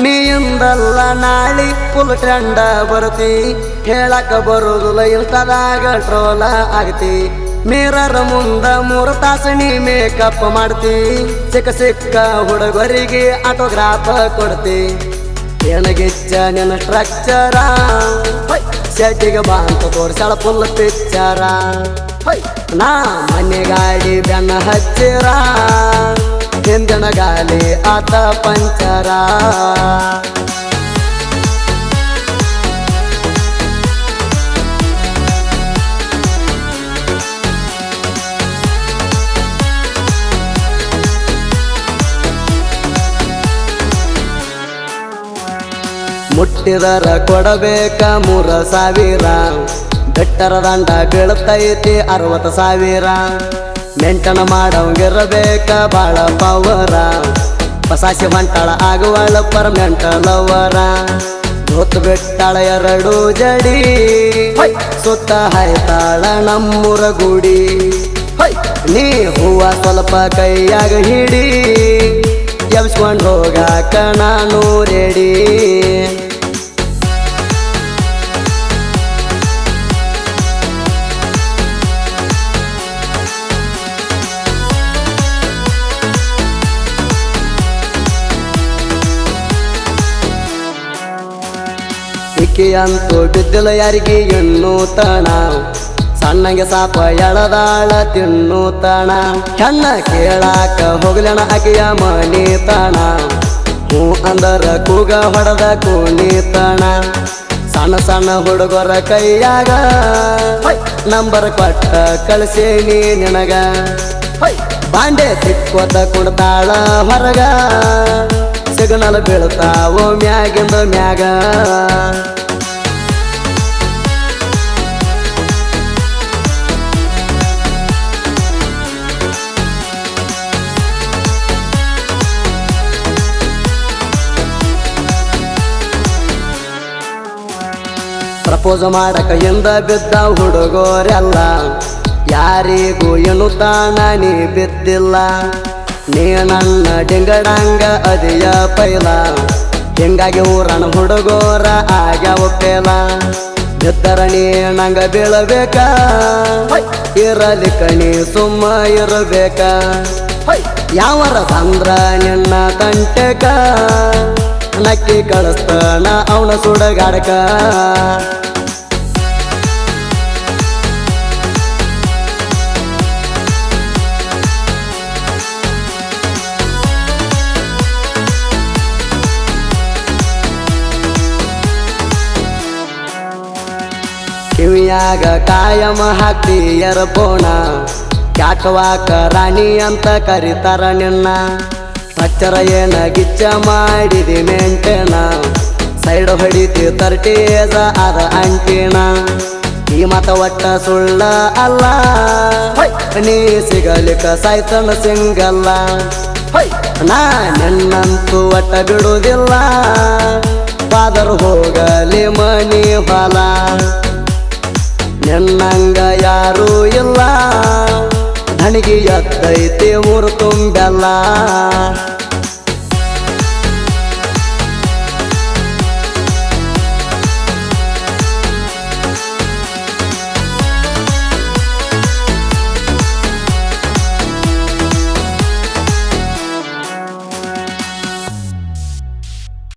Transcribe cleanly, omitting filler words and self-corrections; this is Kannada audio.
ನೀಯಿಂದಲ್ಲ ನಾಳಿ ಫುಲ್ ಟ್ರೆಂಡ ಬರ್ತಿ ಹೇಳಕ ಬರುದಿಲ್ಲ ಇನ್ಸ್ಟಾದಾಗ ಟ್ರೋಲ ಆಗ್ತಿ ಮಿರರ್ ಮುಂದ 3 ತಾಸು ನೀ ಮೇಕಪ್ ಮಾಡ್ತಿ ಸಿಕ್ಕ ಹುಡುಗರಿಗೆ ಆಟೋಗ್ರಾಫ್ ಕೊಡ್ತಿ ಏನಗಿಚ್ಚ ನಿನ್ನ ಸ್ಟ್ರಕ್ಚರ ಶೆಟ್ಟಿಗೆ ಬಾಂತ ತೋರ್ಸಾಳ ಫುಲ್ ಪಿಕ್ಚರ ನಾ ಮನೆ ಗಾಡಿ ಬೆನ್ನ ಹಚ್ಚಿರ ಹಿಂದಿನ ಗಾಲಿ ಆತ ಪಂಚರ ಮುಟ್ಟಿದರ ಕೊಡಬೇಕ 3,000 ಬೆಟ್ಟರ ದಂಡ ಬೀಳ್ತೈತಿ 60,000 ಮೆಂಟನ ಮಾಡವಂಗಿರಬೇಕ ಬಾಳ ಪವರ ಪಸಾಸಿ ಹೊಂಟಾಳ ಆಗುವಳ ಪರ್ಮನೆಂಟ್ ಲವರ ಹೊತ್ತು ಬಿಟ್ಟಾಳ 2 ಜಡಿ ಸುತ್ತ ಹಾಯ್ತಾಳ ನಮ್ಮೂರ ಗುಡಿ ನೀ ಹೂವ ಸ್ವಲ್ಪ ಕೈಯಾಗ ಹಿಡಿ ಎಬ್ಸ್ಕೊಂಡು ಹೋಗಾಕ ನಾನು ರೆಡಿ ಅಂತೂ ಬಿದ್ದಿಲ್ಲ ಯಾರಿಗೆ ಎಣ್ಣು ತಣ ಸಣ್ಣಗೆ ಸಾಪ ಎಳದಾಳ ತಿನ್ನು ತಣ ಹೆಣ್ಣ ಕೇಳಾಕ ಹೋಗ್ಲಣ ಆಕೆಯ ಮನಿ ತಣ ಹೂ ಅಂದರ ಕೂಗ ಹೊಡೆದ ಕೂನಿ ತಣ ಸಣ್ಣ ಸಣ್ಣ ಹುಡುಗರ ಕೈಯಾಗ ನಂಬರ್ ಕೊಟ್ಟ ಕಳಿಸೇನಿ ನಿನಗ ಬಾಂಡೆ ತಿಕ್ಕೋತ ಕುಡ್ತಾಳ ಹೊರಗ ಸಿಗ್ನಲ್ ಬೀಳ್ತಾವೋ ಮ್ಯಾಗಿಂದ ಮ್ಯಾಗ ಪ್ರಪೋಸ್ ಮಾಡಕ ಎಂದ ಬಿದ್ದ ಹುಡುಗೋರೆಲ್ಲ ಯಾರಿಗೂ ಏನು ತಾಣ ನೀ ಬಿದ್ದಿಲ್ಲ ನೀ ನನ್ನ ಡಿಂಗಡಂಗ ಅದಿಯ ಪೈಲ ಹಿಂಗಾಗಿ ಊರಣ ಹುಡುಗೋರ ಆಗ್ಯಾವ ಪೇಲ ಬಿದ್ದರ ನೀ ನಂಗ ಬೀಳಬೇಕ ಇರಲಿ ಕಣಿ ಸುಮ್ಮ ಇರಬೇಕ ಯಾವರ ಬಂದ್ರ ನಿನ್ನ ತಂಟೆಕ ನಕ್ಕಿ ಕಳಿಸ್ತಾನ ಅವನ ಸುಡಗಾಡಕ ಕಿವಿಯಾಗ ಕಾಯಮ ಹಾಕ್ತಿ ಎರ್ಬೋಣ ಕ್ಯಾಕವಾಕ ರಾಣಿ ಅಂತ ಕರಿತಾರ ನಿನ್ನ ಅಚ್ಚರ ಏನ ಗಿಚ್ಚ ಮಾಡಿದಿ ಮೆಂಟೇನ ಸೈಡ್ ಹೊಡಿತಿ 30 ಏಜ ಅದ ಅಂಟಿನ ಈ ಮತ ಒಟ್ಟ ಸುಳ್ಳ ಅಲ್ಲ ನೀ ಸಿಗಲಿಕ್ಕ ಸಾಯ್ತನ ಸಿಂಗಲ್ಲ ನಾ ನಿನ್ನಂತೂ ಒಟ್ಟ ಬಿಡುವುದಿಲ್ಲ ಬಾದರ್ ಹೋಗಲಿ ಮನಿ ಹೊಲ ನಿನ್ನಂಗ ಯಾರೂ ಇಲ್ಲ ನನಗೆ ಎತ್ತೈತಿ ಊರು ತುಂಬೆಲ್ಲ